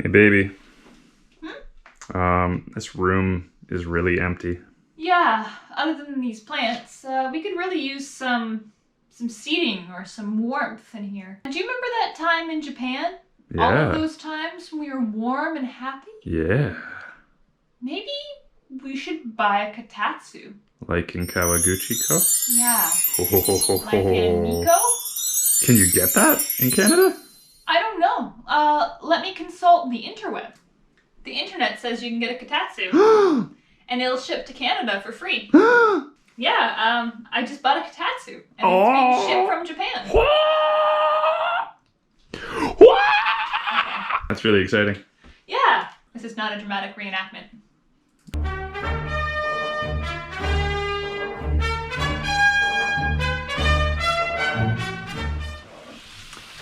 Hey, baby. Hmm? This room is really empty. Yeah, other than these plants, we could really use some seating or some warmth in here. Do you remember that time in Japan? Yeah. All of those times when we were warm and happy? Yeah. Maybe we should buy a kotatsu. Like in Kawaguchiko? Yeah. Oh. Like in Miko? Can you get that in Canada? I don't know. Let me consult the interweb. The internet says you can get a kotatsu. And it'll ship to Canada for free. Yeah, I just bought a kotatsu. And it's being shipped from Japan. That's really exciting. Yeah, this is not a dramatic reenactment.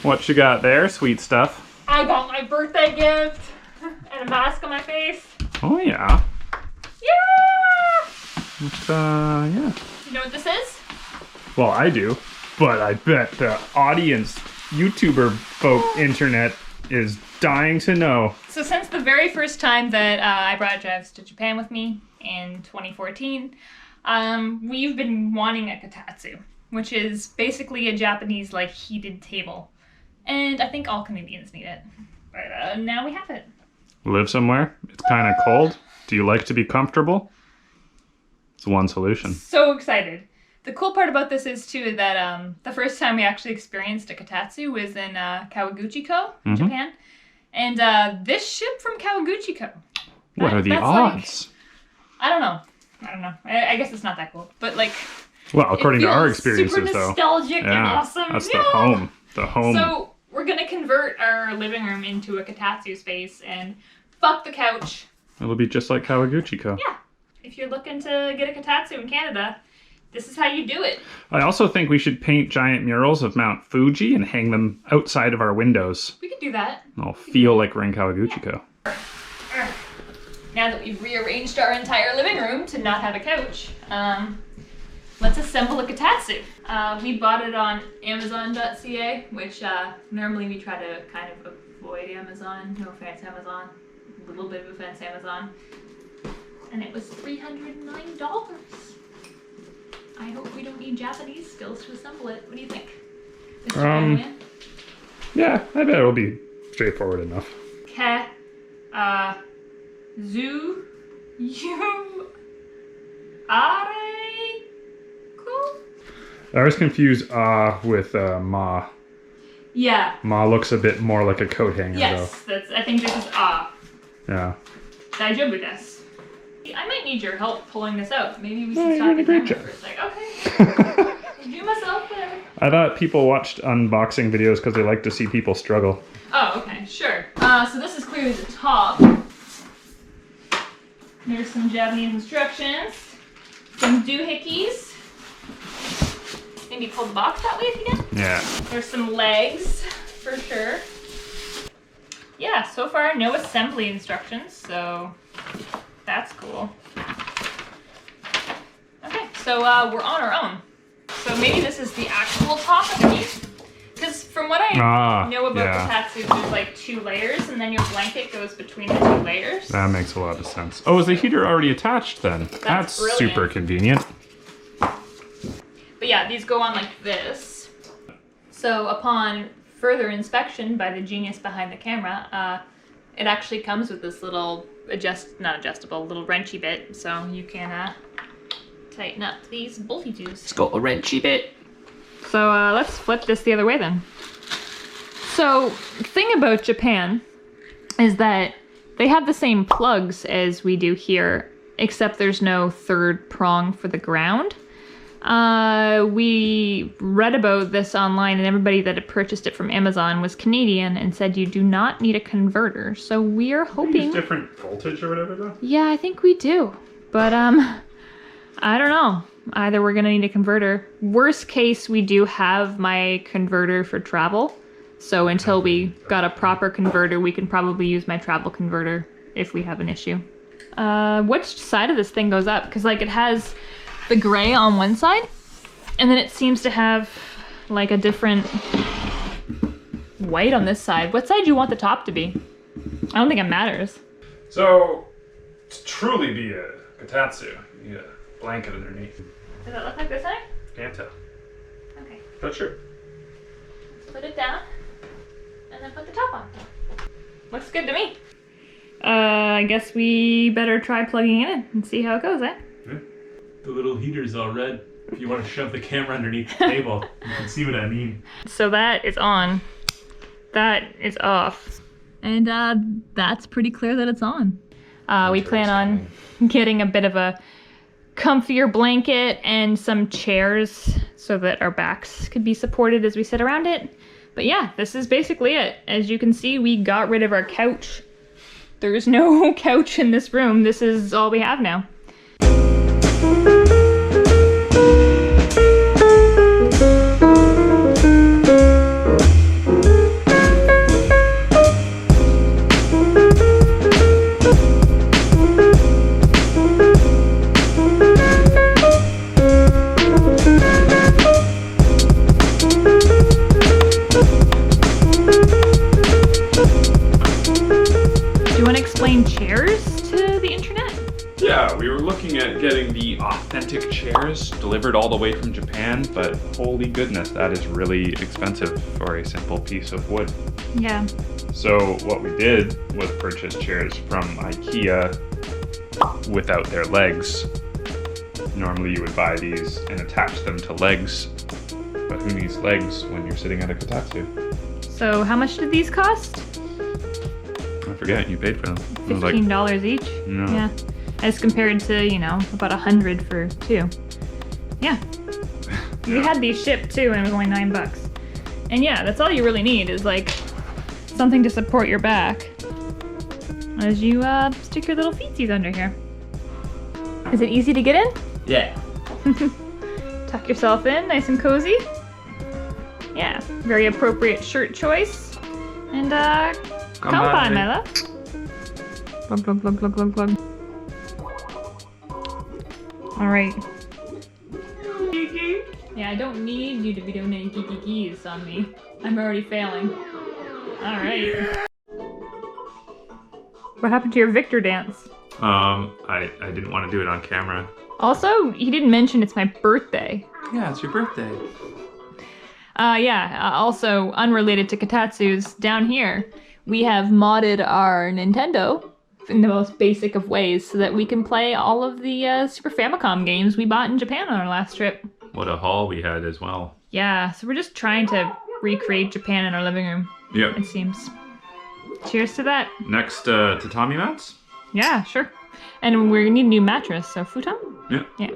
What you got there, sweet stuff? I got my birthday gift and a mask on my face. Oh, yeah. Yeah! Yeah. You know what this is? Well, I do, but I bet the audience, YouTuber folk, internet is dying to know. So since the very first time that I brought Travis to Japan with me in 2014, we've been wanting a kotatsu, which is basically a Japanese like heated table. And I think all Canadians need it. But now we have it. Live somewhere? It's kind of cold. Do you like to be comfortable? It's one solution. So excited. The cool part about this is too that the first time we actually experienced a kotatsu was in Kawaguchiko, Japan. And this shipped from Kawaguchiko. What are the odds? Like, I don't know. I guess it's not that cool. But like, well, according to our experiences, super though. nostalgic and awesome. That's the home. The home. So we're gonna convert our living room into a kotatsu space and fuck the couch. It'll be just like Kawaguchiko. Yeah. If you're looking to get a kotatsu in Canada, this is how you do it. I also think we should paint giant murals of Mount Fuji and hang them outside of our windows. We could do that. I'll feel like we're in Kawaguchiko. Yeah. Now that we've rearranged our entire living room to not have a couch, let's assemble a kotatsu. We bought it on Amazon.ca, which normally we try to kind of avoid Amazon. No offense, Amazon. A little bit of offense, Amazon. And it was $309. I hope we don't need Japanese skills to assemble it. What do you think? Mr. Cameraman? Yeah, I bet it'll be straightforward enough. Zu you cool? I always confuse with ma. Yeah. Ma looks a bit more like a coat hanger, yes, I think this is Yeah. Daijoubu desu. I might need your help pulling this out. Maybe we should you're stop doing a the great camera job. for a sec. Okay. Do myself, whatever. I thought people watched unboxing videos because they like to see people struggle. Oh, okay, sure. So this is clearly the top. There's some Japanese instructions. Some doohickeys. Maybe pull the box that way if you can. Yeah. There's some legs, for sure. Yeah, so far no assembly instructions, so that's cool. Okay, so we're on our own. So maybe this is the actual top underneath. Because from what I know about kotatsu, there's like 2 layers, and then your blanket goes between the 2 layers. That makes a lot of sense. Oh, is the heater already attached then? That's super convenient. But yeah, these go on like this. So upon further inspection by the genius behind the camera, it actually comes with this little not adjustable, little wrenchy bit, so you can tighten up these bolty tubes. It's got a wrenchy bit. So let's flip this the other way then. So the thing about Japan is that they have the same plugs as we do here, except there's no third prong for the ground. We read about this online, and everybody that had purchased it from Amazon was Canadian and said you do not need a converter. So we're hoping... Use different voltage or whatever though? Yeah, I think we do. But I don't know. Either we're gonna need a converter. Worst case, we do have my converter for travel. So until we got a proper converter, we can probably use my travel converter if we have an issue. Which side of this thing goes up? Because like it has the gray on one side, and then it seems to have like a different white on this side. What side do you want the top to be? I don't think it matters. So, to truly be a kotatsu, you need a blanket underneath. Does that look like this thing? Can't tell. Okay. But sure. Let's put it down and then put the top on. Looks good to me. I guess we better try plugging it in and see how it goes, eh? Yeah. The little heater's all red. If you want to shove the camera underneath the table, you can see what I mean. So that is on. That is off. And that's pretty clear that it's on. We plan on getting a bit of a comfier blanket and some chairs so that our backs could be supported as we sit around it. But yeah, this is basically it. As you can see, we got rid of our couch. There's no couch in this room. This is all we have now. Chairs to the internet? Yeah, we were looking at getting the authentic chairs delivered all the way from Japan, but holy goodness, that is really expensive for a simple piece of wood. Yeah. So what we did was purchase chairs from IKEA without their legs. Normally you would buy these and attach them to legs, but who needs legs when you're sitting at a kotatsu? So how much did these cost? I forget, you paid for them. $15 each? No. Yeah. As compared to, you know, about $100 for two. Yeah. We had these shipped too and it was only $9. And yeah, that's all you really need is like something to support your back as you stick your little feetsies under here. Is it easy to get in? Yeah. Tuck yourself in, nice and cozy. Yeah, very appropriate shirt choice. And come by, my love. Glug, glug, glug, glug, glug, glug. All right. Yeah, I don't need you to be doing any geeky on me. I'm already failing. All right. What happened to your Victor dance? I didn't want to do it on camera. Also, he didn't mention it's my birthday. Yeah, it's your birthday. Also, unrelated to Kotatsu's, down here, we have modded our Nintendo in the most basic of ways so that we can play all of the Super Famicom games we bought in Japan on our last trip. What a haul we had as well. Yeah, so we're just trying to recreate Japan in our living room, Yep. it seems. Cheers to that. Next, tatami mats? Yeah, sure. And we need a new mattress, so futon? Yeah. Yeah.